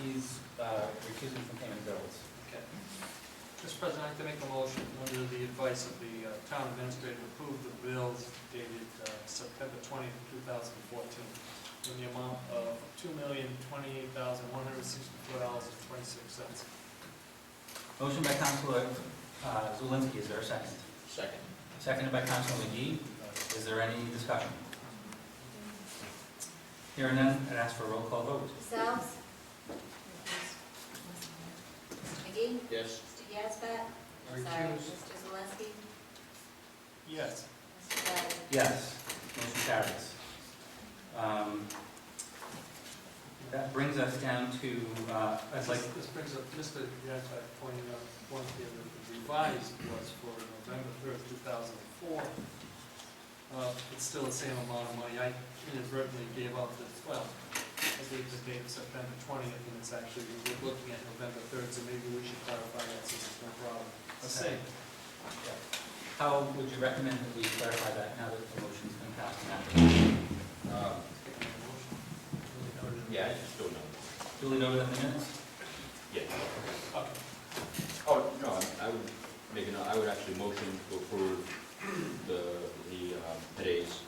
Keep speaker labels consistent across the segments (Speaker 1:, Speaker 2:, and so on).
Speaker 1: he's recusing from payment of bills.
Speaker 2: Okay. Mr. President, I'd like to make a motion under the advice of the town administrator to approve the bills dated September 20th, 2014 in the amount of $2,028,164.26.
Speaker 1: Motion by Councilor Zulinski, is there a second?
Speaker 3: Second.
Speaker 1: Seconded by Councilor McGee. Is there any discussion? Hearing none, I'd ask for a roll call vote.
Speaker 4: Selves? Mr. McGee?
Speaker 3: Yes.
Speaker 4: Mr. Yazbek? I'm sorry, Mr. Zalinski?
Speaker 2: Yes.
Speaker 4: Mr. Flaherty?
Speaker 1: Yes, motion carries. That brings us down to, I'd like,
Speaker 2: This brings up, Mr. Yazbek pointed out, one here that the revised was for November 3rd, 2004. It's still the same amount of money. I inadvertently gave out this, well, I gave the date of September 20th, and it's actually, we're looking at November 3rd, so maybe we should clarify that since it's no problem.
Speaker 1: Okay. How would you recommend that we clarify that now that the motion's been passed and acted?
Speaker 3: Yeah, I just don't know.
Speaker 1: Duly noted in the minutes?
Speaker 3: Yeah.
Speaker 2: Okay.
Speaker 3: Oh, no, I would make it, I would actually motion to approve today's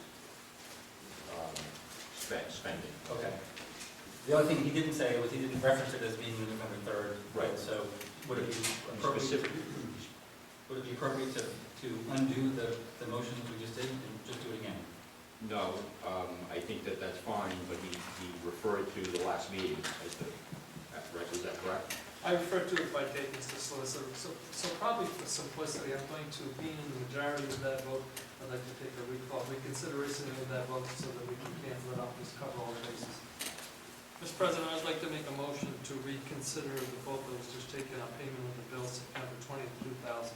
Speaker 3: spending.
Speaker 1: Okay. The only thing he didn't say was he didn't reference it as being November 3rd.
Speaker 3: Right.
Speaker 1: So would it be appropriate,
Speaker 3: Specific.
Speaker 1: would it be appropriate to undo the motion that we just did and just do it again?
Speaker 3: No, I think that that's fine, but he referred to the last meeting as the, right, is that correct?
Speaker 2: I refer to it by date, Mr. Solicitor, so probably for simplicity, I'm going to, being in the majority of that vote, I'd like to take a reconsideration of that vote so that we can cancel it out, just cover all the bases. Mr. President, I'd like to make a motion to reconsider the vote that was just taken on payment of the bill September 20th, 2014.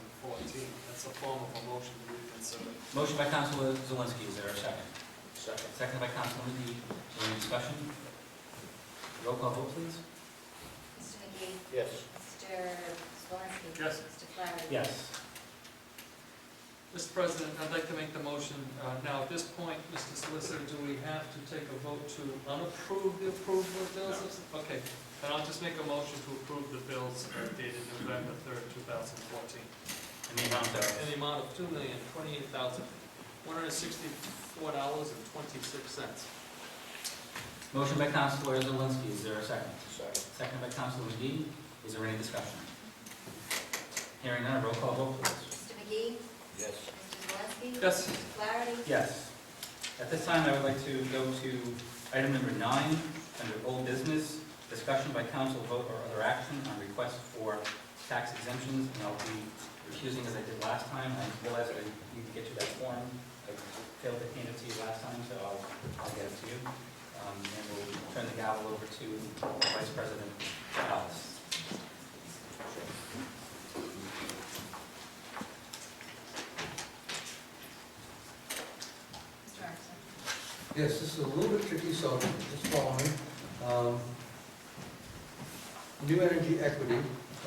Speaker 2: That's a form of a motion to reconsider.
Speaker 1: Motion by Councilor Zelinski, is there a second?
Speaker 3: Second.
Speaker 1: Second by Councilor McGee. Is there any discussion? Roll call vote, please.
Speaker 4: Mr. McGee?
Speaker 3: Yes.
Speaker 4: Mr. Zalinski?
Speaker 2: Yes.
Speaker 4: Mr. Flaherty?
Speaker 1: Yes.
Speaker 2: Mr. President, I'd like to make the motion, now at this point, Mr. Solicitor, do we have to take a vote to unapprove the approval of bills?
Speaker 3: No.
Speaker 2: Okay, then I'll just make a motion to approve the bills dated November 3rd, 2014.
Speaker 1: In the amount of?
Speaker 2: In the amount of $2,028,164.26.
Speaker 1: Motion by Councilor Zelinski, is there a second?
Speaker 3: Second.
Speaker 1: Second by Councilor McGee. Is there any discussion? Hearing none, roll call vote, please.
Speaker 4: Mr. McGee?
Speaker 3: Yes.
Speaker 4: Mr. Zalinski?
Speaker 2: Yes.
Speaker 4: Mr. Flaherty?
Speaker 1: Yes. At this time, I would like to go to item number 9, under old business, discussion by council, vote, or other action on request for tax exemptions, and I'll be recusing as I did last time. I realize that I need to get you that form. I failed to hand it to you last time, so I'll get it to you. And we'll turn the gavel over to Vice President Alice.
Speaker 4: Mr. Anderson?
Speaker 5: Yes, this is a little bit tricky, so just follow me. New Energy Equity,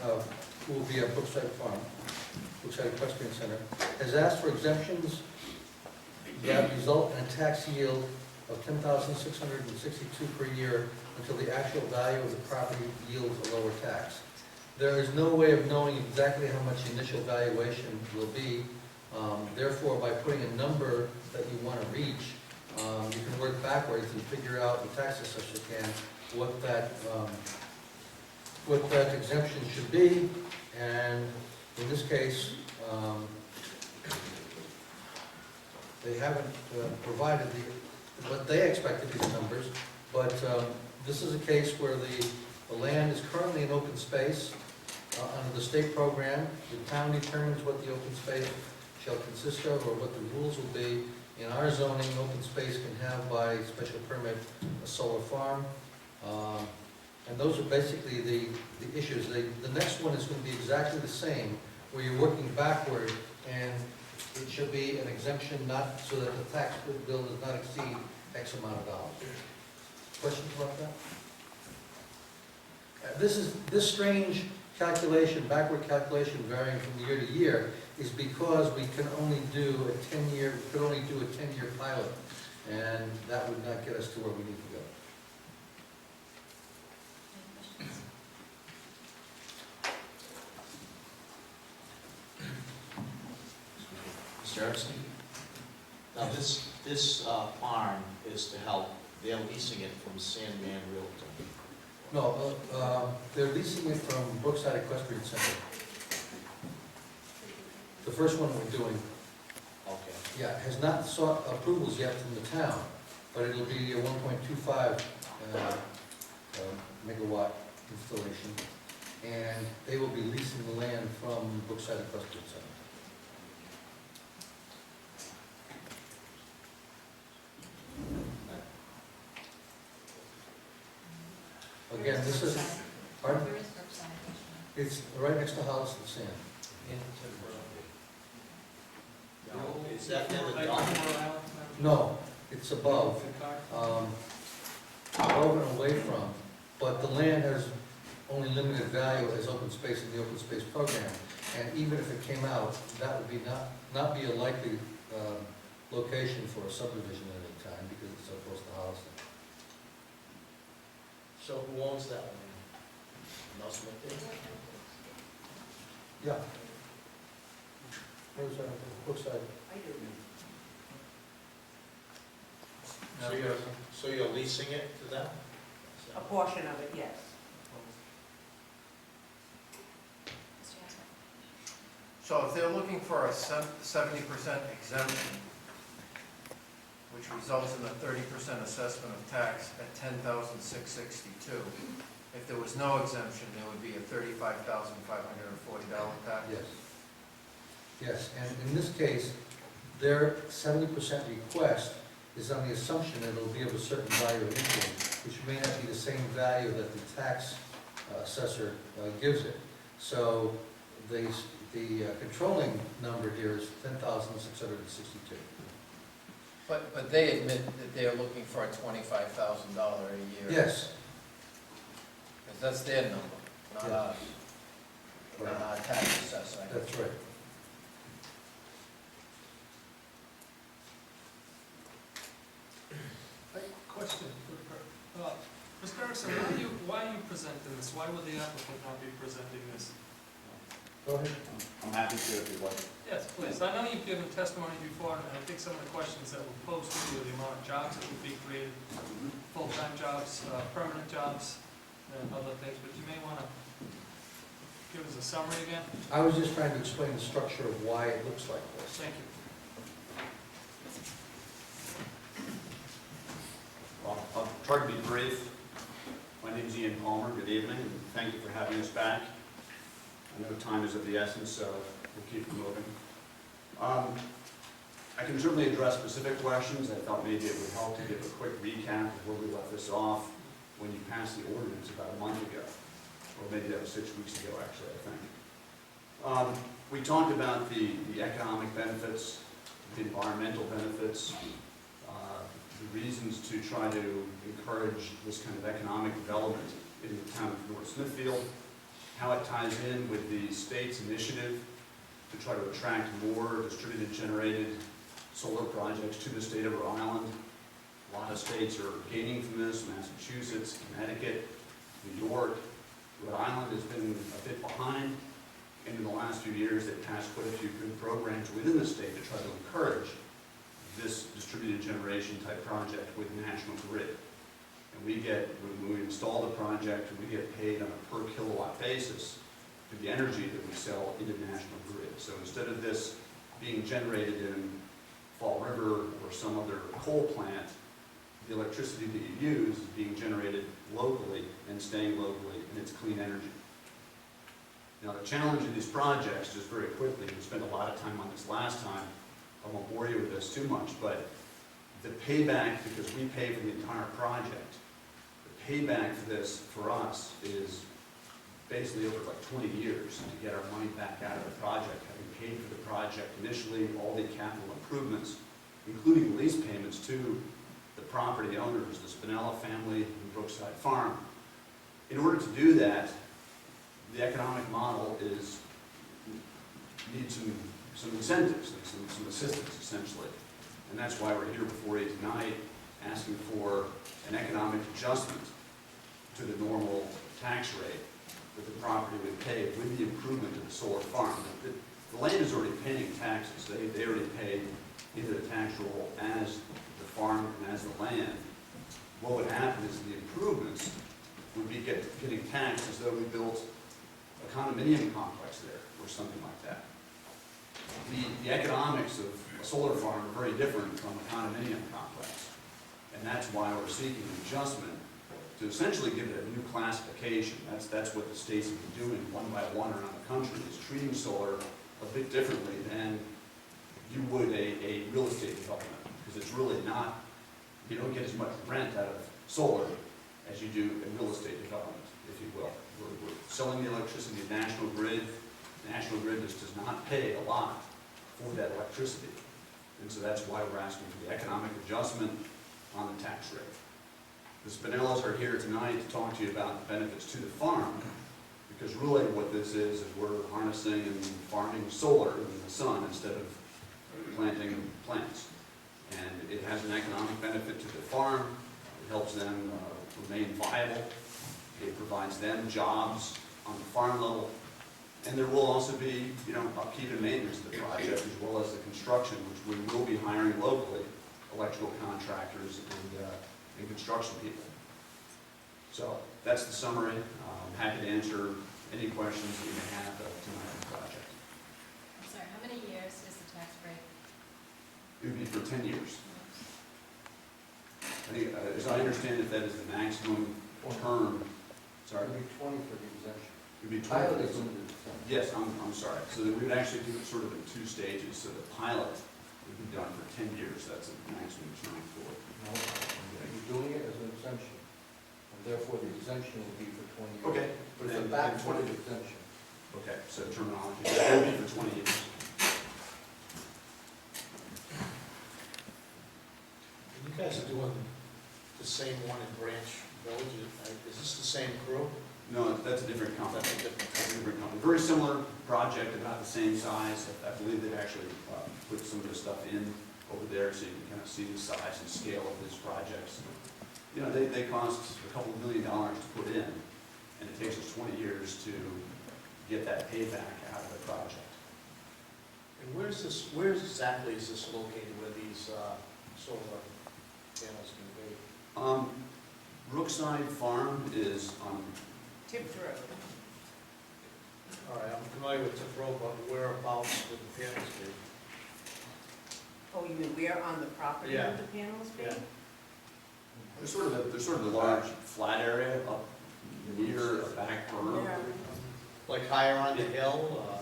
Speaker 5: who will be at Brookside Farm, Brookside Equestrian Center, has asked for exemptions that result in a tax yield of $10,662 per year until the actual value of the property yields a lower tax. There is no way of knowing exactly how much the initial valuation will be. Therefore, by putting a number that you want to reach, you can work backwards and figure out, the tax assessor can, what that exemption should be. And in this case, they haven't provided what they expect to be the numbers, but this is a case where the land is currently an open space under the state program. The town determines what the open space shall consist of, or what the rules will be. In our zoning, open space can have by special permit a solar farm, and those are basically the issues. The next one is going to be exactly the same, where you're working backward, and it should be an exemption not so that the tax bill does not exceed X amount of dollars. Questions about that? This strange calculation, backward calculation varying from year to year, is because we can only do a 10-year pilot, and that would not get us to where we need to go.
Speaker 4: Any
Speaker 6: Mr. Erickson? Now, this farm is to help, they're leasing it from Sandman Realtor.
Speaker 5: No, they're leasing it from Brookside Equestrian Center. The first one we're doing,
Speaker 6: Okay.
Speaker 5: yeah, has not sought approvals yet from the town, but it'll be a 1.25 megawatt installation, and they will be leasing the land from Brookside Equestrian Center. Again, this is, pardon?
Speaker 4: Where is Brookside?
Speaker 5: It's right next to Hollis and Sand.
Speaker 6: Now, is that near the
Speaker 2: Like,
Speaker 6: dock?
Speaker 2: around,
Speaker 5: No, it's above,
Speaker 2: the car?
Speaker 5: above and away from, but the land has only limited value as open space in the open space program. And even if it came out, that would be not be a likely location for a subdivision at any time because it's so close to Hollis.
Speaker 6: So who owns that one? No Smithfield?
Speaker 5: Yeah. Where's that, Brookside?
Speaker 6: So you're leasing it to them?
Speaker 7: A portion of it, yes.
Speaker 4: Mr. Hassett?
Speaker 8: So if they're looking for a 70% exemption, which results in a 30% assessment of tax at $10,662, if there was no exemption, there would be a $35,540 tax?
Speaker 5: Yes. Yes, and in this case, their 70% request is on the assumption that it'll be of a certain value initially, which may not be the same value that the tax assessor gives it. So the controlling number here is $10,662.
Speaker 8: But they admit that they're looking for a $25,000 a year?
Speaker 5: Yes.
Speaker 8: Because that's their number, not
Speaker 5: Yeah.
Speaker 8: ours, not our tax assessor.
Speaker 5: That's right.
Speaker 2: Question. Mr. Erickson, why are you presenting this? Why would the applicant not be presenting this?
Speaker 5: Go ahead.
Speaker 3: I'm happy to if you'd like.
Speaker 2: Yes, please. I know you've given testimony before, and I think some of the questions that were posed to you, the amount of jobs that would be created, full-time jobs, permanent jobs, and other things, but you may want to give us a summary again.
Speaker 5: I was just trying to explain the structure of why it looks like this.
Speaker 2: Thank you.
Speaker 9: Well, I'll try to be brief. My name is Ian Palmer. Good evening, and thank you for having us back. I know time is of the essence, so we'll keep moving. I can certainly address specific questions. I thought maybe it would help to give a quick recap of where we left this off when you passed the ordinance about a month ago, or maybe that was 6 weeks ago, actually, I think. We talked about the economic benefits, the environmental benefits, the reasons to try to encourage this kind of economic development in the town of North Smithfield, how it ties in with the state's initiative to try to attract more distributed generated solar projects to the state of Rhode Island. A lot of states are gaining from this: Massachusetts, Connecticut, New York. Rhode Island has been a bit behind, and in the last few years they've passed quite a few good programs within the state to try to encourage this distributed generation type project with National Grid. And when we install the project, we get paid on a per kilowatt basis for the energy that we sell into National Grid. So instead of this being generated in Fall River or some other coal plant, the electricity that you use is being generated locally and staying locally, and it's clean energy. Now the challenge of these projects, just very quickly, we spent a lot of time on this last time, I won't bore you with this too much, but the payback, because we pay for the entire project, the payback for this, for us, is basically over like 20 years to get our money back out of the project, having paid for the project initially, all the capital improvements, including lease payments to the property owners, the Spinella family and Brookside Farm. In order to do that, the economic model needs some incentives, and some assistance, essentially. And that's why we're here before you tonight, asking for an economic adjustment to the normal tax rate that the property would pay with the improvement of the solar farm. The the land is already paying taxes. They already pay either the tax roll as the farm and as the land. What would happen is the improvements would be getting taxed as though we built a condominium complex there or something like that. The economics of a solar farm are very different from a condominium complex. And that's why we're seeking an adjustment to essentially give it a new classification. That's what the states have been doing one by one around the country, is treating solar a bit differently than you would a real estate development. Because it's really not, you don't get as much rent out of solar as you do a real estate development, if you will. We're selling the electricity to National Grid. National Grid just does not pay a lot for that electricity. And so that's why we're asking for the economic adjustment on the tax rate. The Spinellas are here tonight to talk to you about the benefits to the farm, because really what this is we're harnessing and farming solar in the sun instead of planting plants. And it has an economic benefit to the farm. It helps them remain viable. It provides them jobs on the farm level. And there will also be, upkeep and maintenance of the project, as well as the construction, which we will be hiring locally, electrical contractors and construction people. So that's the summary. I'm happy to answer any questions that you may have tonight on the project.
Speaker 4: I'm sorry, how many years is the tax break?
Speaker 9: It would be for 10 years. I think, as I understand it, that is the maximum term. Sorry?
Speaker 5: It'd be 20 for the exemption.
Speaker 9: It would be 20.
Speaker 5: Pilot is limited to 10.
Speaker 9: Yes, I'm sorry. So that we would actually do it sort of in 2 stages. So the pilot would be done for 10 years. That's a maximum term for it.
Speaker 5: No, you're doing it as an exemption, and therefore the exemption will be for 20 years.
Speaker 9: Okay.
Speaker 5: But it's a backwards exemption.
Speaker 9: Okay, so terminology, it will be for 20 years.
Speaker 6: You guys are doing the same one in Branch Village, is this the same crew?
Speaker 9: No, that's a different company.
Speaker 6: That's a different
Speaker 9: That's a different company. Very similar project, about the same size. I believe they've actually put some of the stuff in over there so you can kind of see the size and scale of these projects. They cost a couple of $1 million to put in, and it takes us 20 years to get that payback out of the project.
Speaker 6: And where exactly is this located, where these solar panels can be?
Speaker 9: Brookside Farm is on,
Speaker 7: Tipped Road.
Speaker 6: All right, I'm familiar with Tip Road, but whereabouts would the panels be?
Speaker 7: Oh, you mean where on the property
Speaker 6: Yeah.
Speaker 7: would the panels be?
Speaker 6: Yeah.
Speaker 9: there's sort of a large flat area up near a back berm.
Speaker 7: Yeah.
Speaker 6: Like higher on the hill?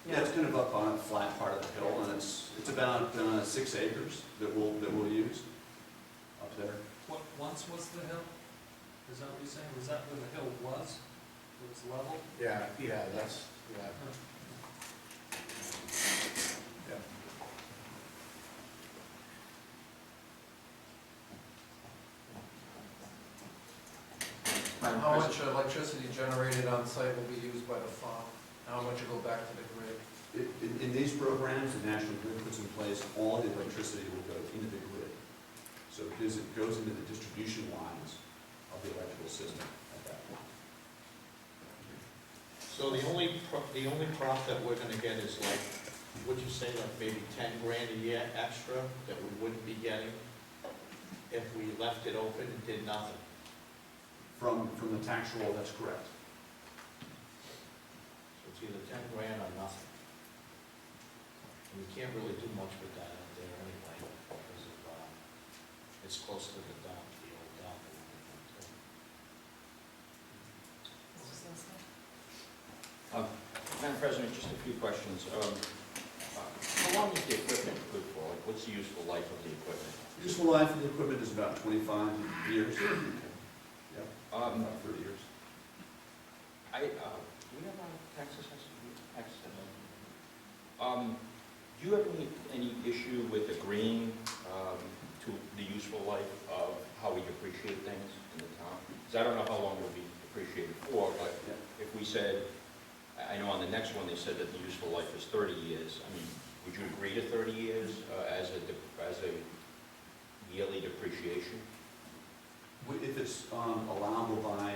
Speaker 9: Yeah, it's kind of up on a flat part of the hill, and it's about 6 acres that we'll use up there.
Speaker 2: What once was the hill? Is that what you're saying? Was that where the hill was? It was level?
Speaker 6: Yeah, that's, yeah.
Speaker 8: How much electricity generated on site will be used by the farm? How much will go back to the grid?
Speaker 9: In these programs, the National Grid puts in place, all the electricity will go into the grid. So because it goes into the distribution lines of the electrical system at that point.
Speaker 6: So the only profit we're gonna get is like, would you say like maybe 10 grand a year extra that we wouldn't be getting if we left it open and did nothing?
Speaker 9: From the tax roll, that's correct.
Speaker 6: So it's either 10 grand or nothing. And we can't really do much with that out there anyway, because of, it's close to the dump, the old dump.
Speaker 3: Madam President, just a few questions. How long is the equipment good for? Like, what's the useful life of the equipment?
Speaker 9: Useful life of the equipment is about 25 years. Yep, about 30 years.
Speaker 3: Do we have a tax assessment? Do you have any issue with agreeing to the useful life of how we depreciate things in the town? Because I don't know how long it'll be depreciated for, but if we said, I know on the next one they said that the useful life is 30 years. I mean, would you agree to 30 years as a yearly depreciation?
Speaker 9: If it's allowable by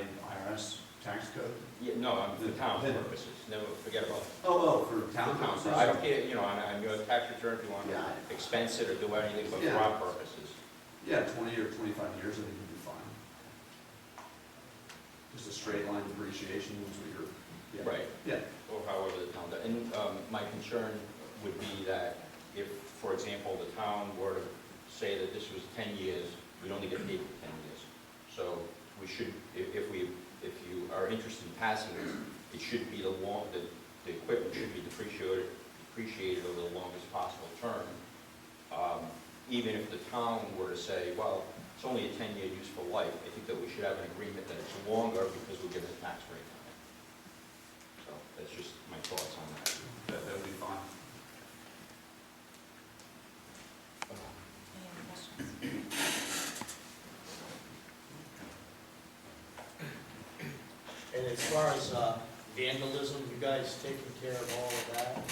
Speaker 9: IRS tax code?
Speaker 3: Yeah, no, for town purposes, never, forget about
Speaker 9: For
Speaker 3: the
Speaker 9: town
Speaker 3: town.
Speaker 9: purposes?
Speaker 3: I don't care, on your tax return, if you want to
Speaker 9: Yeah.
Speaker 3: expense it or do anything, but for
Speaker 9: Yeah.
Speaker 3: our purposes.
Speaker 9: Yeah, 20 or 25 years, I think would be fine. Just a straight line depreciation is what you're, yeah.
Speaker 3: Right.
Speaker 9: Yeah.
Speaker 3: Or however the town does. And my concern would be that if, for example, the town were to say that this was 10 years, we'd only get paid for 10 years. So we should, if you are interested in passing this, it should be the equipment should be depreciated over the longest possible term. Even if the town were to say, well, it's only a 10-year useful life, I think that we should have an agreement that it's longer because we're given a tax break on it. So that's just my thoughts on that.
Speaker 9: That would be fine.
Speaker 4: Any other questions?
Speaker 6: And as far as vandalism, you guys taking care of all of that?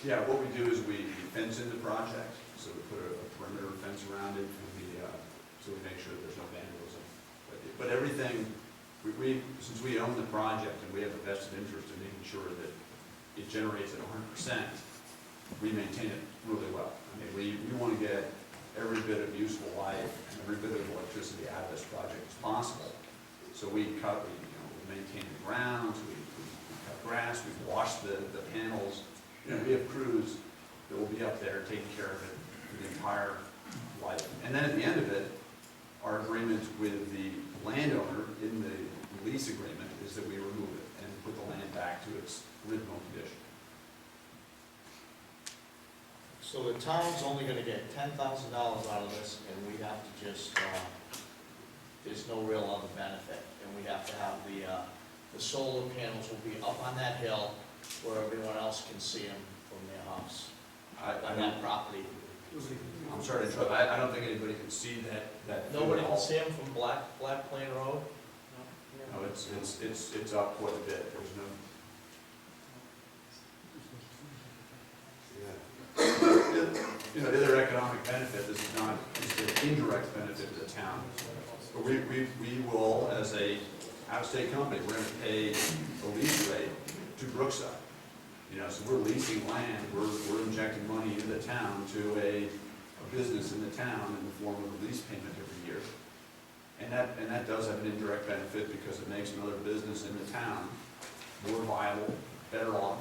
Speaker 9: Yeah, what we do is we fence in the project, so we put a perimeter fence around it, and so we make sure there's no vandalism. But everything, since we own the project and we have a vested interest in making sure that it generates at 100%, we maintain it really well. I mean, we want to get every bit of useful life and every bit of electricity out of this project as possible. So we maintain the grounds, we cut grass, we wash the panels. We have crews that will be up there taking care of it for the entire life. And then at the end of it, our agreement with the landowner in the lease agreement is that we remove it and put the land back to its original condition.
Speaker 6: So the town's only gonna get $10,000 out of this, and we have to just, there's no real other benefit. And we have to have the solar panels will be up on that hill where everyone else can see them from their house, on that property.
Speaker 9: I'm sorry to interrupt, I don't think anybody can see that.
Speaker 6: Nobody can see them from Black Plain Road?
Speaker 9: No, it's up quite a bit, there's no. The other economic benefit, this is not, it's an indirect benefit to the town. But we will, as a out-of-state company, we're gonna pay a lease rate to Brookside. So we're leasing land, we're injecting money into the town to a business in the town in the form of a lease payment every year. And that does have an indirect benefit because it makes another business in the town more viable, better off.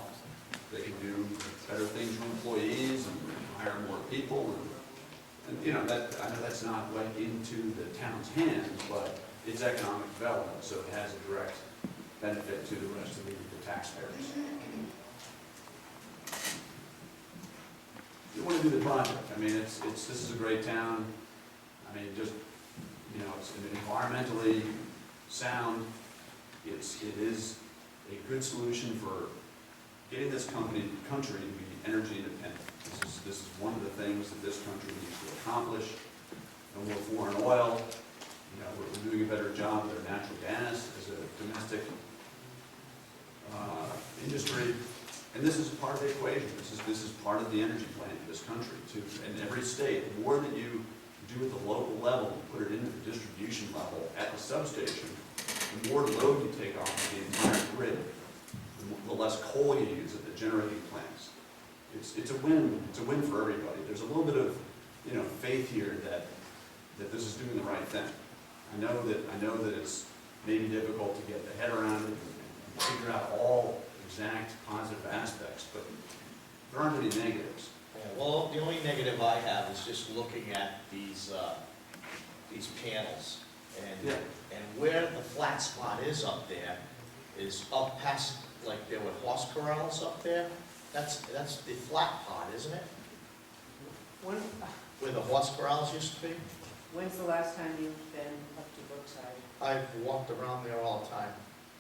Speaker 9: They can do better things for employees and hire more people. And that, I know that's not like into the town's hands, but it's economic development, so it has a direct benefit to the rest of the taxpayers. You want to do the project. I mean, this is a great town. I mean, just, it's environmentally sound. It is a good solution for getting this country to be energy independent. This is one of the things that this country needs to accomplish. No more foreign oil. We're doing a better job with our natural gas as a domestic industry. And this is part of the equation. This is part of the energy plan for this country too. And every state, the more that you do at the local level, and put it into the distribution level at the substation, the more load you take off the entire grid, the less coal you use at the generating plants. It's a win. It's a win for everybody. There's a little bit of faith here that this is doing the right thing. I know that it's maybe difficult to get the head around it and figure out all exact positive aspects, but there aren't any negatives.
Speaker 6: Well, the only negative I have is just looking at these panels. And where the flat spot is up there is up past, like there were horse corrals up there. That's the flat part, isn't it? Where the horse corrals used to be?
Speaker 7: When's the last time you've been up to Brookside?
Speaker 6: I've walked around there all the time.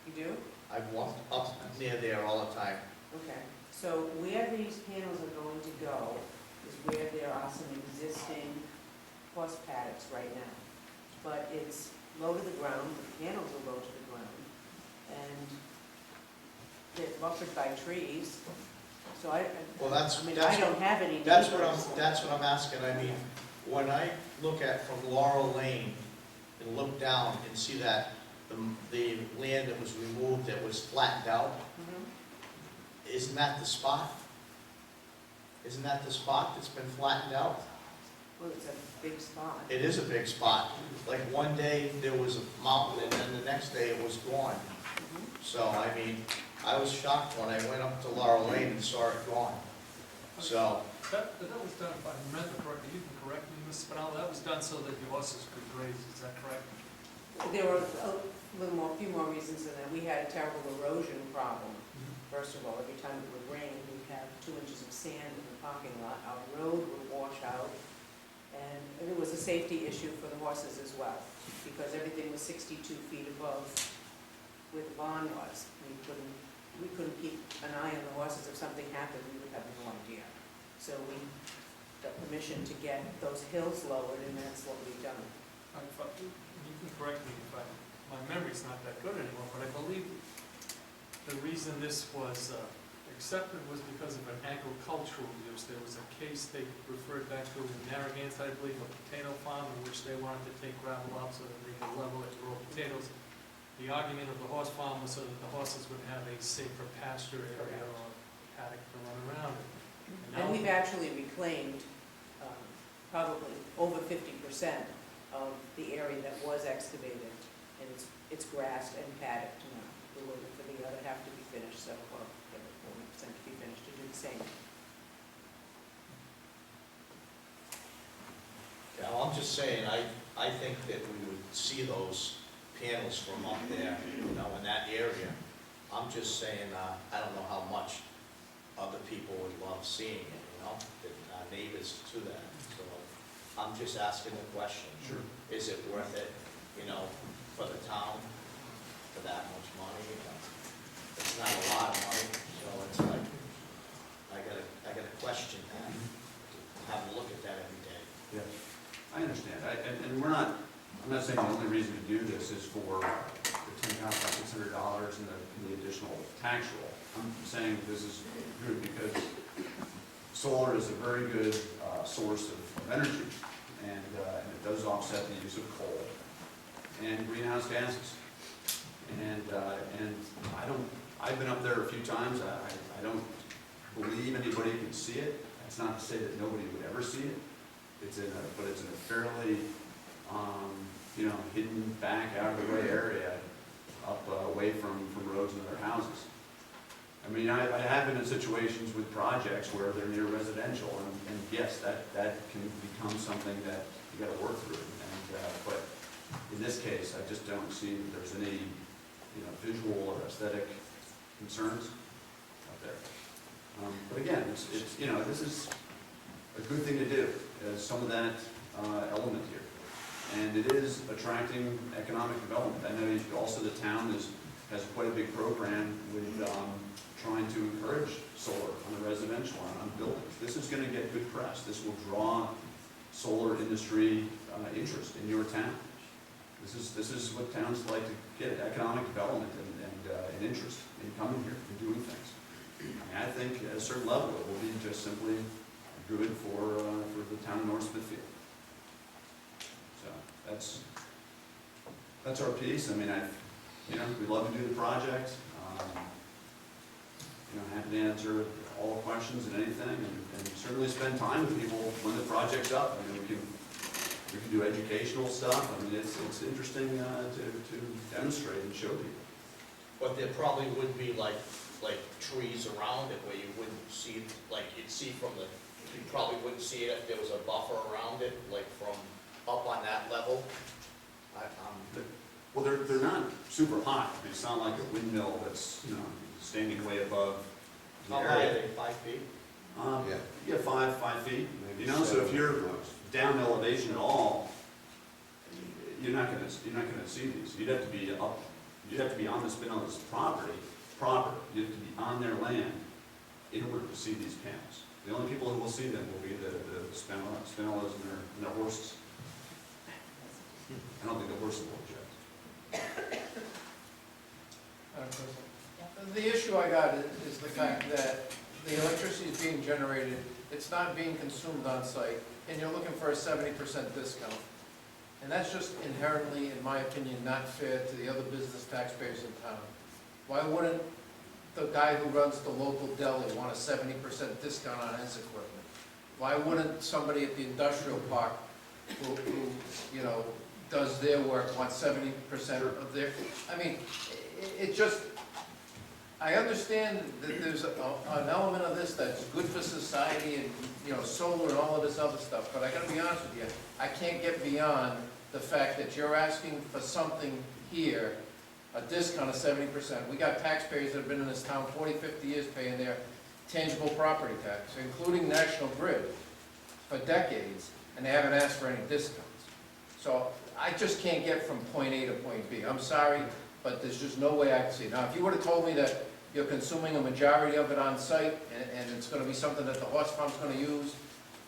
Speaker 7: You do?
Speaker 6: I've walked up near there all the time.
Speaker 7: Okay, so where these panels are going to go is where there are some existing horse paddocks right now. But it's low to the ground, the panels are low to the ground, and they're buffered by trees. So I don't have any.
Speaker 6: That's what I'm asking. I mean, when I look at from Laurel Lane and look down and see that the land that was removed, that was flattened out, isn't that the spot? Isn't that the spot that's been flattened out?
Speaker 7: Well, it's a big spot.
Speaker 6: It is a big spot. Like one day there was a mountain and then the next day it was gone. So, I mean, I was shocked when I went up to Laurel Lane and saw it gone. So,
Speaker 2: That was done, if I remember correctly, you can correct me, Mr. Spinelli, that was done so that your horses could graze, is that correct?
Speaker 7: There were a few more reasons than that. We had a terrible erosion problem. First of all, every time it would rain, we'd have 2 inches of sand in the parking lot. Our road would wash out. And it was a safety issue for the horses as well, because everything was 62 feet above where the barn was. We couldn't keep an eye on the horses. If something happened, we would have no idea. So we got permission to get those hills lowered, and that's what we've done.
Speaker 2: You can correct me if my memory's not that good anymore, but I believe the reason this was accepted was because of an agricultural use. There was a case they referred back to in Narragansett, I believe, a potato farm in which they wanted to take gravel out so that they could level it to grow potatoes. The argument of the horse farm was so that the horses would have a safer pasture area or paddock to run around in.
Speaker 7: And we've actually reclaimed probably over 50% of the area that was excavated, and it's grassed and paddocked now. We're waiting for the other half to be finished, so, or the other 40% to be finished to do the same.
Speaker 6: yeah, well, I'm just saying, I think that we would see those panels from up there, you know, in that area. I'm just saying, I don't know how much other people would love seeing it, you know, that neighbors to that. So I'm just asking the question.
Speaker 9: Sure.
Speaker 6: Is it worth it, you know, for the town, for that much money? You know, it's not a lot of money, so it's like, I gotta question that, have a look at that every day.
Speaker 9: Yeah, I understand. And we're not, I'm not saying the only reason to do this is for the $10,600 and the additional tax roll. I'm saying this is good because solar is a very good source of energy, and it does offset the use of coal and greenhouse gases. And I've been up there a few times. I don't believe anybody can see it. That's not to say that nobody would ever see it. But it's in a fairly, hidden back, out of the way area, up away from roads and other houses. I mean, I have been in situations with projects where they're near residential, and yes, that can become something that you got to work through. But in this case, I just don't see that there's any, visual or aesthetic concerns out there. But again, it's this is a good thing to do. There's some of that element here. And it is attracting economic development. I know also the town has quite a big program with trying to encourage solar on the residential on buildings. This is going to get good press. This will draw solar industry interest in your town. This is what towns like to get, economic development and interest in coming here and doing things. I think at a certain level it will be just simply good for the town of North Smithfield. So that's our piece. I mean, we'd love to do the project. Happy to answer all questions and anything, and certainly spend time with people when the project's up. I mean, we can do educational stuff. I mean, it's interesting to demonstrate and show people.
Speaker 6: But there probably would be like trees around it where you wouldn't see, like you'd see you probably wouldn't see it if there was a buffer around it, like from up on that level.
Speaker 9: Well, they're not super high. I mean, it's not like a windmill that's standing way above the
Speaker 6: How
Speaker 9: area.
Speaker 6: high are they, 5 feet?
Speaker 9: Yeah, 5 feet. So if you're down elevation at all, you're not gonna see these. You'd have to be up. You'd have to be on this property proper. You'd have to be on their land in order to see these panels. The only people who will see them will be the Spinellas and their horses. I don't think the horses will object.
Speaker 8: The issue I got is the fact that the electricity is being generated, it's not being consumed on site, and you're looking for a 70% discount. And that's just inherently, in my opinion, not fair to the other business taxpayers in town. Why wouldn't the guy who runs the local deli want a 70% discount on his equipment? Why wouldn't somebody at the industrial park who you know, does their work want 70% of their, I mean, it just, I understand that there's an element of this that's good for society and, you know, solar and all of this other stuff, but I gotta be honest with you, I can't get beyond the fact that you're asking for something here, a discount of 70%. We got taxpayers that have been in this town 40, 50 years paying their tangible property tax, including National Grid, for decades, and they haven't asked for any discounts. So I just can't get from point A to point B. I'm sorry, but there's just no way I can see. Now, if you would have told me that you're consuming a majority of it on site, and it's gonna be something that the horse farm's gonna use,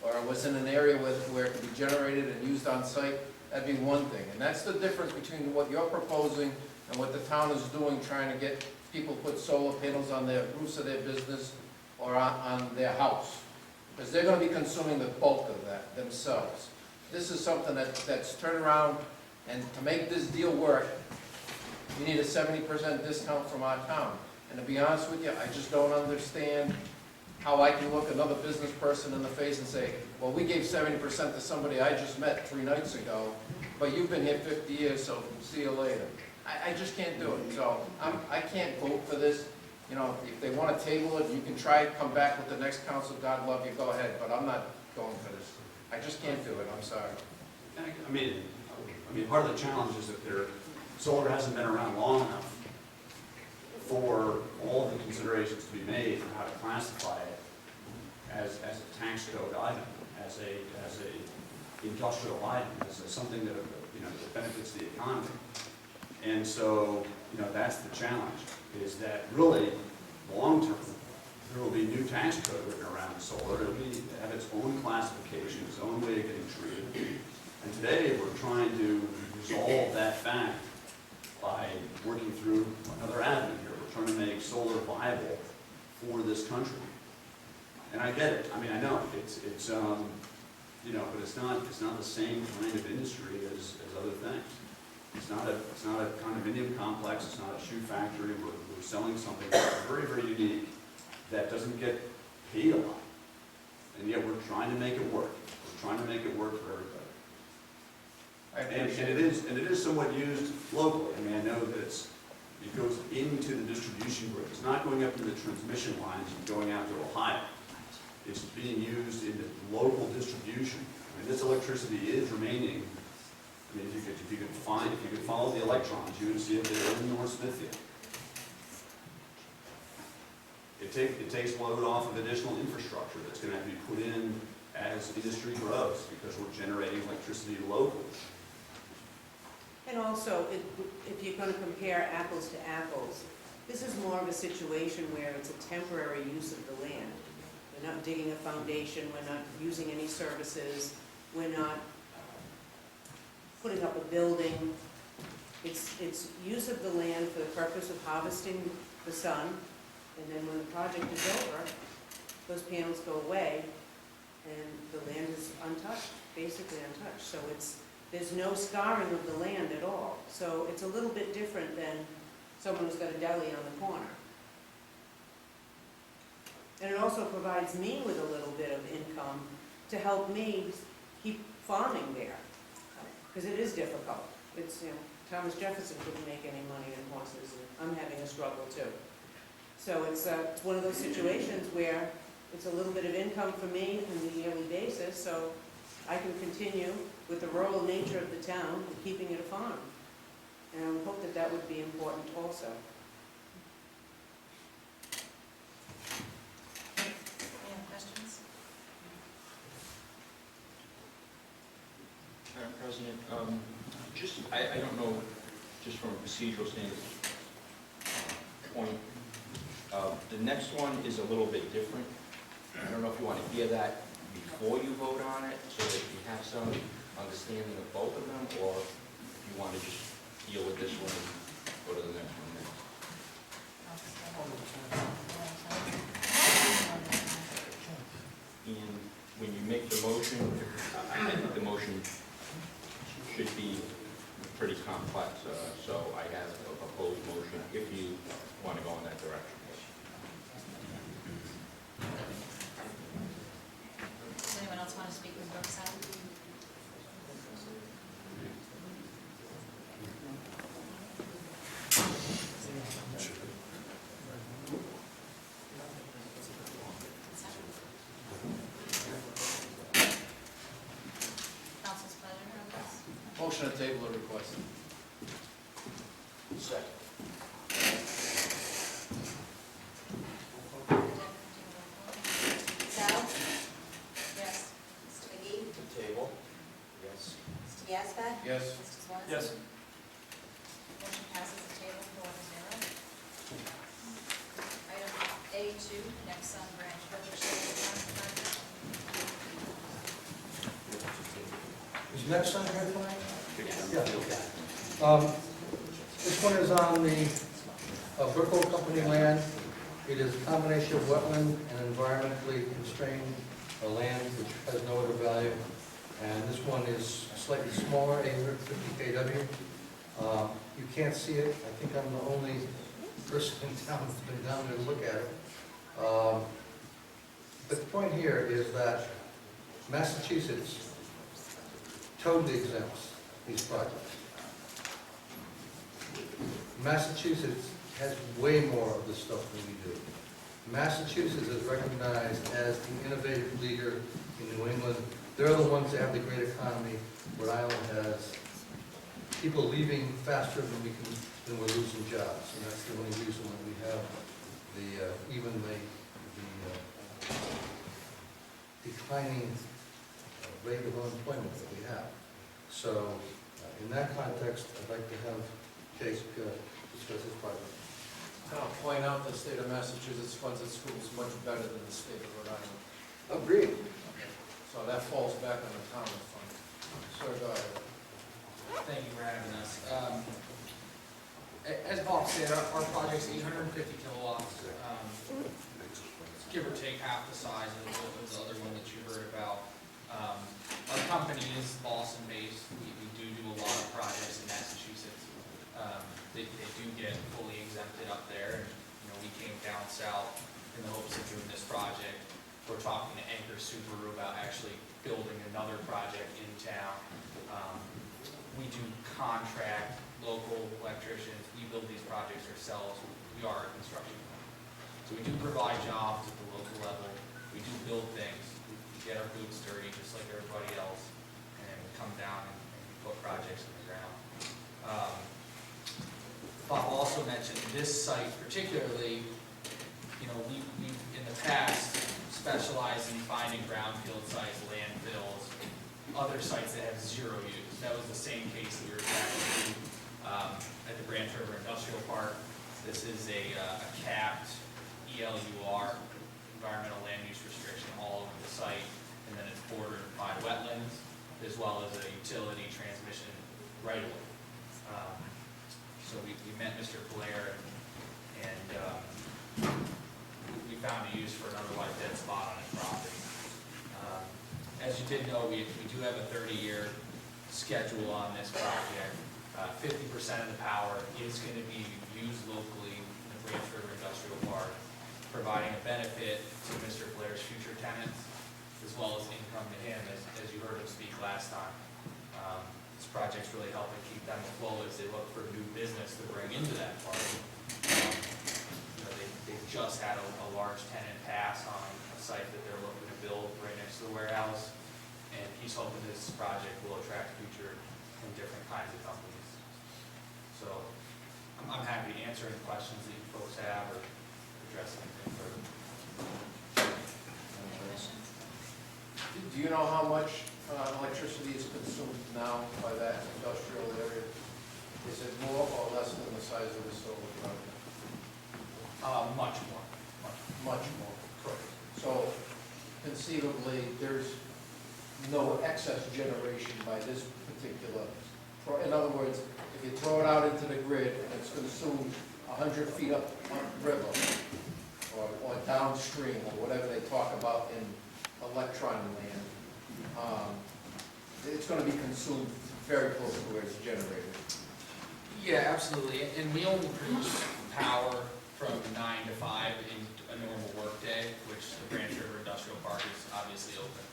Speaker 8: or it was in an area where it could be generated and used on site, that'd be one thing. And that's the difference between what you're proposing and what the town is doing, trying to get people to put solar panels on their roofs of their business or on their house. Because they're gonna be consuming the bulk of that themselves. This is something that's turned around, and to make this deal work, you need a 70% discount from our town. And to be honest with you, I just don't understand how I can look another business person in the face and say, well, we gave 70% to somebody I just met 3 nights ago, but you've been here 50 years, so see you later. I just can't do it. So I can't vote for this. You know, if they want to table it, you can try it, come back with the next council, God love you, go ahead, but I'm not going for this. I just can't do it, I'm sorry.
Speaker 9: I mean, part of the challenge is that solar hasn't been around long enough for all the considerations to be made for how to classify it as a tax code item, as a industrial item, as something that, you know, that benefits the economy. And so, you know, that's the challenge, is that really, long-term, there will be new tax code written around solar. It'll have its own classification, its own way of getting treated. And today, we're trying to resolve that fact by working through another avenue here. We're trying to make solar viable for this country. And I get it. I mean, I know it's you know, but it's not the same kind of industry as other things. It's not a condominium complex. It's not a shoe factory. We're selling something that's very, very unique that doesn't get paid a lot, and yet we're trying to make it work. We're trying to make it work for everybody. And it is somewhat used locally. I mean, I know that it goes into the distribution grid. It's not going up into the transmission lines and going out to Ohio. It's being used in the local distribution. I mean, this electricity is remaining. I mean, if you could follow the electrons, you would see it there in North Smithfield. It takes load off of additional infrastructure that's going to have to be put in as industry grows, because we're generating electricity locally.
Speaker 7: And also, if you're going to compare apples to apples, this is more of a situation where it's a temporary use of the land. We're not digging a foundation, we're not using any services, we're not putting up a building. It's use of the land for the purpose of harvesting the sun, and then when the project is over, those panels go away, and the land is untouched, basically untouched. So there's no scarring of the land at all. So it's a little bit different than someone who's got a deli on the corner. And it also provides me with a little bit of income to help me keep farming there, because it is difficult. It's, you know, Thomas Jefferson couldn't make any money in horses, and I'm having a struggle too. So it's one of those situations where it's a little bit of income for me on a yearly basis, so I can continue with the rural nature of the town and keeping it a farm. And I would hope that that would be important also.
Speaker 4: Any other questions?
Speaker 3: Madam President, I don't know, just from a procedural standpoint, the next one is a little bit different. I don't know if you want to hear that before you vote on it, so that you have some understanding of both of them, or if you want to just deal with this one and go to the next one next. And when you make the motion, I think the motion should be
Speaker 8: motion to table the request.
Speaker 6: Second.
Speaker 4: Sal? Yes. Mr. McGee?
Speaker 6: To table? Yes.
Speaker 4: Mr. Yazbek?
Speaker 8: Yes.
Speaker 4: Mr. Swansky?
Speaker 2: Yes.
Speaker 4: Motion passes the table 4-0. Item A2, Nexon Branch River Shade Project.
Speaker 5: Is next on here tonight?
Speaker 4: Yes.
Speaker 5: Yeah. This one is on the Brickell Company land. It is a combination of wetland and environmentally constrained land which has no other value. And this one is slightly smaller, 850 kW. You can't see it. I think I'm the only person in town that's been down there to look at it. But the point here is that Massachusetts totally exempts these projects. Massachusetts has way more of this stuff than we do. Massachusetts is recognized as the innovative leader in New England. They're the ones that have the great economy. Rhode Island has people leaving faster than we're losing jobs, and that's the only reason that we have even the declining rate of unemployment that we have. So, in that context, I'd like to have Jake discuss this project.
Speaker 8: I'll point out the state of Massachusetts funds its schools much better than the state of Rhode Island.
Speaker 5: Agreed.
Speaker 8: So that falls back on the town fund. Sir, go ahead.
Speaker 10: Thank you for having us. As Bob said, our project's 850 kilowatts, give or take half the size of the other one that you heard about. Our company is Boston-based. We do a lot of projects in Massachusetts. They do get fully exempted up there. And, we came down south in the hopes of doing this project. We're talking to Anchor Subaru about actually building another project in town. We do contract local electricians. We build these projects ourselves. We are a construction company. So we do provide jobs at the local level. We do build things. We get our boots dirty just like everybody else, and we come down and put projects in the ground. Bob also mentioned this site particularly, we in the past specialized in finding brownfield sites, landfills, other sites that have zero use. That was the same case that we were tracking at the Branch River Industrial Park. This is a capped ELUR, environmental land use restriction, all over the site, and then it's bordered by wetlands, as well as a utility transmission right-of-way. So we met Mr. Blair, and we found a use for an otherwise dead spot on his property. As you did know, we do have a 30-year schedule on this project. 50% of the power is going to be used locally in the Branch River Industrial Park, providing a benefit to Mr. Blair's future tenants, as well as income to him, as you heard him speak last time. This project's really helping keep them afloat as they look for new business to bring into that park. They've just had a large tenant pass on a site that they're looking to build right next to the warehouse, and he's hoping this project will attract future and different kinds of companies. So I'm happy to answer any questions that you folks have or address anything further.
Speaker 4: Any questions?
Speaker 8: Do you know how much electricity is consumed now by that industrial area? Is it more or less than the size of the solar project?
Speaker 10: Much more.
Speaker 8: Much more. Correct. So conceivably, there's no excess generation by this particular, in other words, if you throw it out into the grid and it's consumed 100 feet up the river or downstream or whatever they talk about in electron land, it's going to be consumed very close to where it's generated.
Speaker 10: Yeah, absolutely. And we only produce power from 9 to 5 in a normal workday, which the Branch River Industrial Park is obviously open.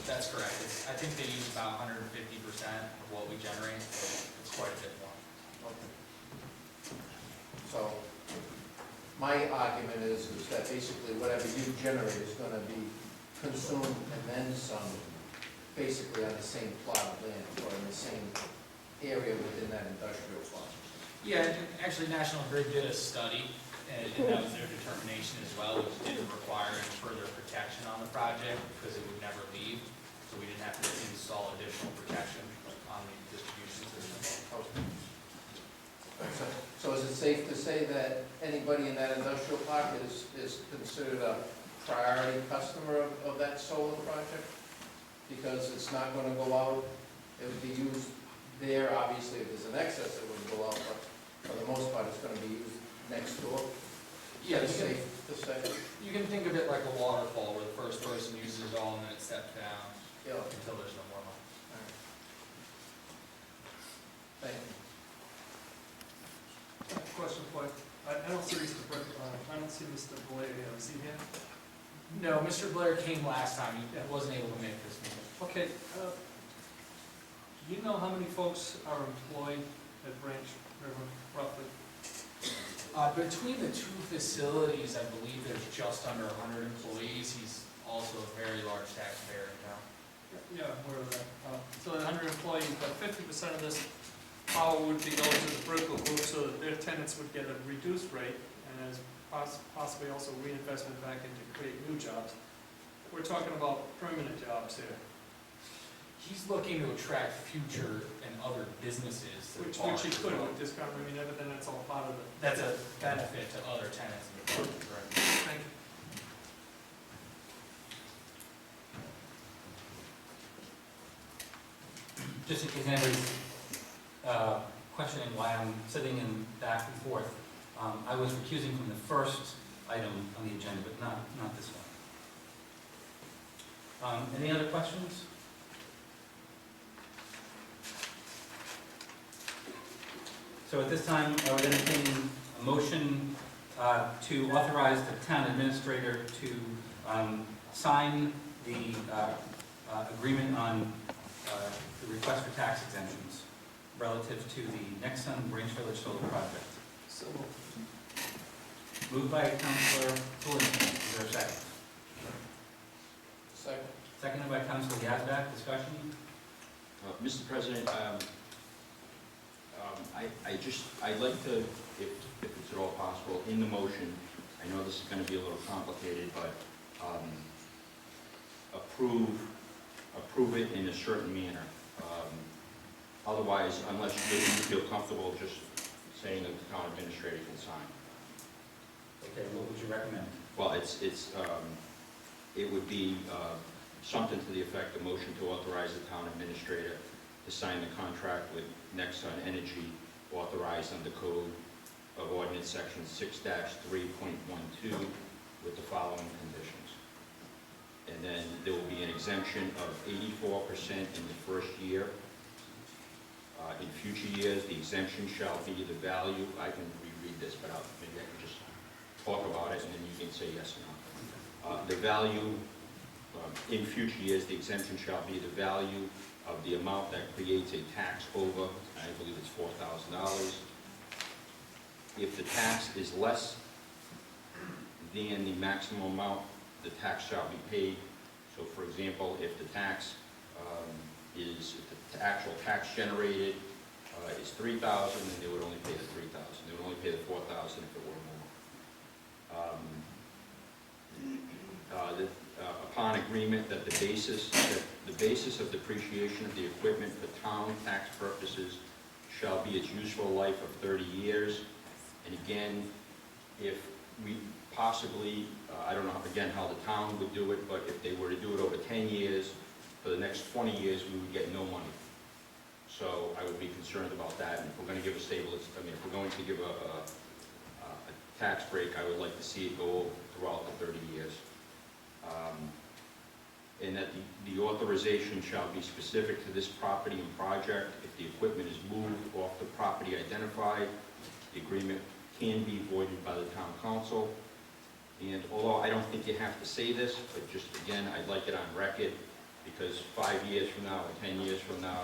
Speaker 10: That's correct. I think they use about 150% of what we generate, so it's quite a bit more.
Speaker 8: Okay. So my argument is that basically whatever you generate is going to be consumed and then some basically on the same plot of land or in the same area within that industrial park.
Speaker 10: Yeah, and actually National Grid did a study, and that was their determination as well, which didn't require any further protection on the project because it would never leave, so we didn't have to install additional protection on the distribution system.
Speaker 8: So is it safe to say that anybody in that industrial park is considered a priority customer of that solar project? Because it's not gonna go out, it would be used there, obviously, if there's an excess, it wouldn't go out, but for the most part, it's gonna be used next door.
Speaker 10: Yeah,
Speaker 8: Is it safe to say?
Speaker 10: you can think of it like a waterfall where the first person uses it all and then it steps down
Speaker 8: Yeah.
Speaker 10: until there's no more left.
Speaker 8: Thank you.
Speaker 2: Question for you. I don't see Mr. Brick, I don't see Mr. Blair here. Is he here?
Speaker 10: No, Mr. Blair came last time, he wasn't able to make this meeting.
Speaker 2: Okay, do you know how many folks are employed at Branch River, roughly?
Speaker 10: Between the two facilities, I believe there's just under 100 employees. He's also a very large taxpayer in town.
Speaker 2: Yeah, where are that? So 100 employees, but 50% of this power would be going to the Brickell Group, so that their tenants would get a reduced rate, and there's possibly also reinvestment back into create new jobs. We're talking about permanent jobs here,
Speaker 10: He's looking to attract future and other businesses to the
Speaker 2: which
Speaker 10: park
Speaker 2: he
Speaker 10: as
Speaker 2: could
Speaker 10: well.
Speaker 2: with discount, I mean, everything that's all part of it.
Speaker 10: That's a benefit to other tenants in the park, correct?
Speaker 2: Thank you.
Speaker 1: Just in case anybody's questioning why I'm sitting in back and forth, I was recusing from the first item on the agenda, but not this one. Any other questions? So at this time, I would entertain a motion to authorize the town administrator to sign the agreement on the request for tax exemptions relative to the Nexon Branch Village Solar Project.
Speaker 2: So,
Speaker 1: Moved by Councilor Fulenkamp. Is there a second?
Speaker 8: Second.
Speaker 1: Seconded by Councilor Yazbek. Discussion?
Speaker 3: Mr. President, I'd like to, if it's at all possible, in the motion, I know this is going to be a little complicated, but approve it in a certain manner. Otherwise, unless you feel comfortable just saying that the town administrator can sign.
Speaker 1: Okay, what would you recommend?
Speaker 3: Well, it would be something to the effect of motion to authorize the town administrator to sign the contract with Nexon Energy authorized under Code of Ordinance Section 6-3.12 with the following conditions. And then there will be an exemption of 84% in the first year. In future years, the exemption shall be the value, I can reread this, but maybe I can just talk about it and then you can say yes or no. The value, in future years, the exemption shall be the value of the amount that creates a tax over, I believe it's $4,000. If the tax is less than the maximum amount, the tax shall be paid. So for example, if the tax if the actual tax generated is $3,000, then they would only pay the $3,000. They would only pay the $4,000 if it were more. Upon agreement that the basis of depreciation of the equipment for town tax purposes shall be its useful life of 30 years. And again, if we possibly, I don't know, again, how the town would do it, but if they were to do it over 10 years, for the next 20 years, we would get no money. So I would be concerned about that. And if we're going to give if we're going to give a tax break, I would like to see it go throughout the 30 years. And that the authorization shall be specific to this property and project. If the equipment is moved off the property identified, the agreement can be voided by the town council. And although I don't think you have to say this, but just again, I'd like it on record, because 5 years from now or 10 years from now,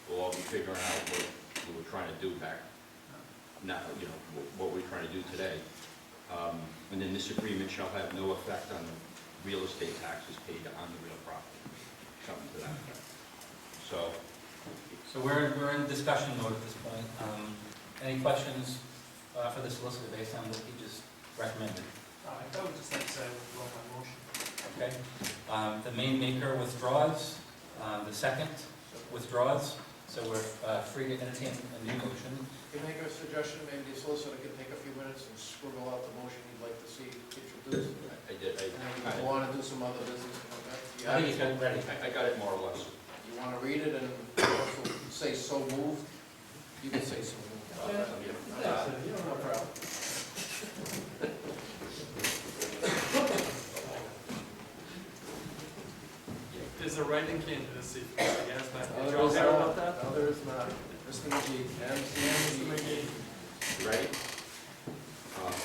Speaker 3: we'll all be figuring out what we were trying to do back, not, what we're trying to do today. And then this agreement shall have no effect on the real estate taxes paid on the real property. Something to that effect. So,
Speaker 1: So we're in discussion mode at this point. Any questions for the solicitor based on what he just recommended?
Speaker 2: I would just like to say I withdraw my motion.
Speaker 1: Okay. The main maker withdraws, the second withdraws, so we're free to entertain a new motion.
Speaker 8: Can I make a suggestion, maybe the solicitor can take a few minutes and scribble out the motion you'd like to see introduced?
Speaker 3: I did,
Speaker 8: And then if you want to do some other business, okay? You
Speaker 1: I
Speaker 8: have
Speaker 1: think he's
Speaker 8: it?
Speaker 1: got it ready.
Speaker 3: I got it more or less.
Speaker 8: You want to read it and also say so moved? You can say so moved.
Speaker 2: You don't have a problem. Is there writing candidacy for Mr. Gasback? Did you all hear about that?
Speaker 8: No, there is not. Mr. McGee.
Speaker 2: Mr. McGee.
Speaker 3: You ready?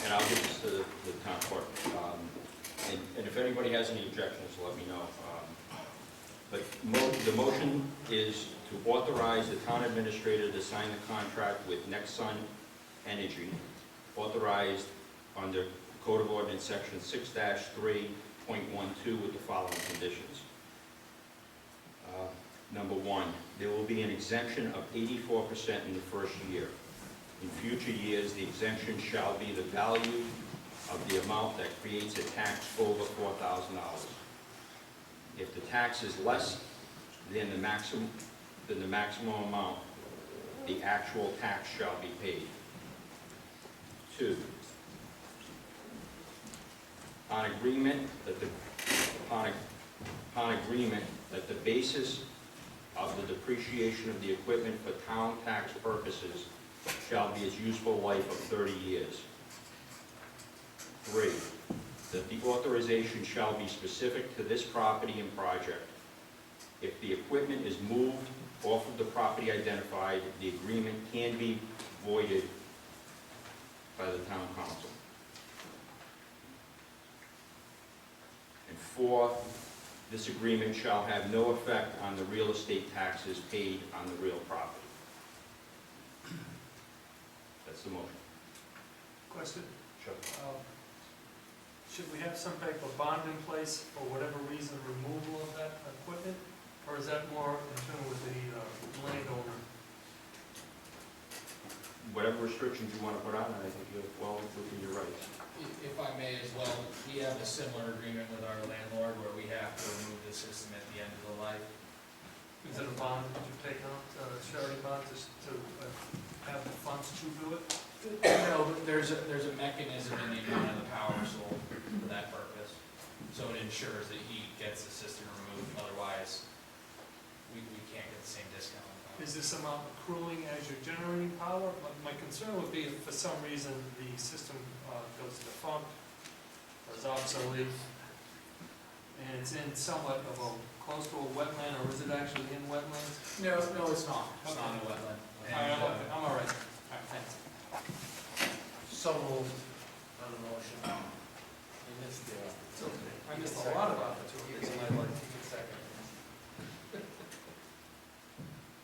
Speaker 3: And I'll give this to the town clerk. And if anybody has any objections, let me know. But the motion is to authorize the town administrator to sign the contract with Nexsun Energy, authorized under Code of Ordinance Section 6-3.12 with the following conditions. Number one, there will be an exemption of 84% in the first year. In future years, the exemption shall be the value of the amount that creates a tax over $4,000. If the tax is less than the maximum amount, the actual tax shall be paid. 2, upon agreement that the basis of the depreciation of the equipment for town tax purposes shall be its useful life of 30 years. 3, that the authorization shall be specific to this property and project. If the equipment is moved off of the property identified, the agreement can be voided by the town council. And 4, this agreement shall have no effect on the real estate taxes paid on the real property. That's the motion.
Speaker 2: Question?
Speaker 3: Sure.
Speaker 2: Should we have some type of bond in place for whatever reason, removal of that equipment? Or is that more in tune with the landowner?
Speaker 3: Whatever restrictions you want to put on it, I think you're well within your rights.
Speaker 10: If I may as well, we have a similar agreement with our landlord where we have to remove the system at the end of the life.
Speaker 2: Is it a bond that you take out, a charity bond to have the funds to do it?
Speaker 10: No, but there's a mechanism in the amount of the power sold for that purpose. So it ensures that he gets the system removed, otherwise we can't get the same discount.
Speaker 2: Is this amount accruing as you're generating power? My concern would be if for some reason the system goes defunct or is obsolete, and it's in somewhat of a, close to a wetland, or is it actually in wetlands?
Speaker 10: No, it's not. It's not a wetland.
Speaker 2: I'm all right. All right, thanks.
Speaker 8: So moved on the motion. You missed the.
Speaker 2: So, I missed a lot of opportunities in my life.
Speaker 8: Second.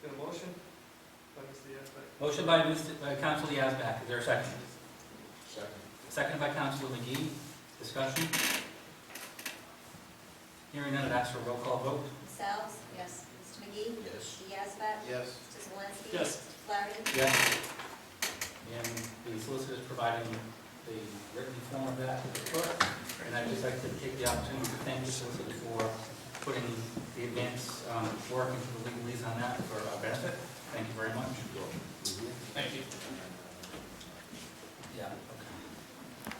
Speaker 2: Got a motion? By Mr. Yazbek.
Speaker 1: Motion by Council Yazbek. Is there a second?
Speaker 8: Second.
Speaker 1: Seconded by Council McGee. Discussion? Hearing none, I'd ask for a roll call vote.
Speaker 4: Ms. Alves? Yes. Mr. McGee?
Speaker 3: Yes.
Speaker 4: Mr. Yazbek?
Speaker 8: Yes.
Speaker 4: Mr. Zelinski?
Speaker 2: Yes.
Speaker 4: Mr. Flaherty?
Speaker 1: Yes. And the solicitor is providing the written form of that to the clerk. And I'd just like to take the opportunity to thank the solicitor for putting the advance work into the legalese on that for our benefit. Thank you very much.
Speaker 10: Thank you.
Speaker 1: Yeah.